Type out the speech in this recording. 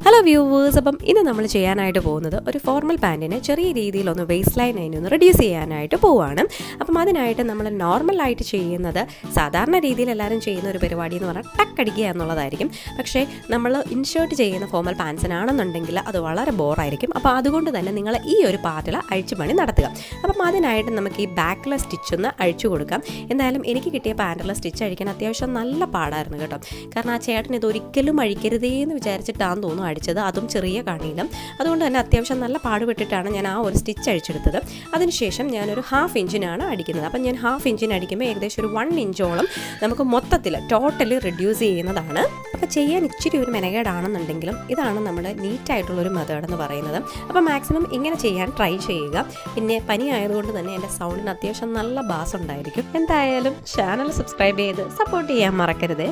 Hello viewers, അപ്പം ഇന്ന് നമ്മൾ ചെയ്യാനായിട്ട് പോകുന്നത് ഒരു ഫോർമൽ പാൻറ്റിനെ ചെറിയ രീതിയിലൊന്ന് വേസ്റ്റ് ലൈൻ അതിനൊന്ന് റെഡ്യൂസ് ചെയ്യാനായിട്ട് പോവുകയാണ്. അപ്പം അതിനായിട്ട് നമ്മൾ നോർമലായിട്ട് ചെയ്യുന്നത് സാധാരണ രീതിയിൽ എല്ലാവരും ചെയ്യുന്ന ഒരു പരിപാടി എന്ന് പറഞ്ഞാൽ ടക്കടിക്കുക എന്നുള്ളതായിരിക്കും. പക്ഷേ നമ്മൾ ഇൻഷേർട്ട് ചെയ്യുന്ന ഫോർമൽ പാൻസിനാണെന്നുണ്ടെങ്കിൽ അത് വളരെ ബോറായിരിക്കും. അപ്പോൾ അതുകൊണ്ട് തന്നെ നിങ്ങൾ ഈ ഒരു പാർട്ടിൽ അഴിച്ചുപണി നടത്തുക. അപ്പം അതിനായിട്ട് നമുക്ക് ഈ ബാക്കിലെ സ്റ്റിച്ചൊന്ന് അഴിച്ചു കൊടുക്കാം. എന്തായാലും എനിക്ക് കിട്ടിയ പാൻറ്റിലെ സ്റ്റിച്ച് അഴിക്കാൻ അത്യാവശ്യം നല്ല പാടായിരുന്നു കേട്ടോ. കാരണം ആ ചേട്ടൻ ഇതൊരിക്കലും അഴിക്കരുതേ എന്ന് വിചാരിച്ചിട്ടാണെന്ന് തോന്നുന്നു അടിച്ചത്, അതും ചെറിയ കണിയിലും. അതുകൊണ്ട് തന്നെ അത്യാവശ്യം നല്ല പാടുപെട്ടിട്ടാണ് ഞാൻ ആ ഒരു സ്റ്റിച്ച് അഴിച്ചെടുത്തത്. അതിനുശേഷം ഞാനൊരു 1/2 ഇഞ്ചിനാണ് അടിക്കുന്നത്. അപ്പം ഞാൻ 1/2 ഇഞ്ചിന് അടിക്കുമ്പോൾ ഏകദേശം ഒരു 1 ഇഞ്ചോളം നമുക്ക് മൊത്തത്തിൽ ടോട്ടലി റെഡ്യൂസ് ചെയ്യുന്നതാണ്. അപ്പോൾ ചെയ്യാൻ ഇച്ചിരി ഒരു മെനകേടാണെന്നുണ്ടെങ്കിലും ഇതാണ് നമ്മുടെ നീറ്റായിട്ടുള്ളൊരു മെത്തേഡ് എന്ന് പറയുന്നത്. അപ്പോൾ മാക്സിമം ഇങ്ങനെ ചെയ്യാൻ ട്രൈ ചെയ്യുക. പിന്നെ പനി ആയതുകൊണ്ട് തന്നെ എൻ്റെ സൗണ്ടിന് അത്യാവശ്യം നല്ല ബാസ് ഉണ്ടായിരിക്കും. എന്തായാലും ചാനൽ സബ്സ്ക്രൈബ് ചെയ്ത് സപ്പോർട്ട് ചെയ്യാൻ മറക്കരുത്.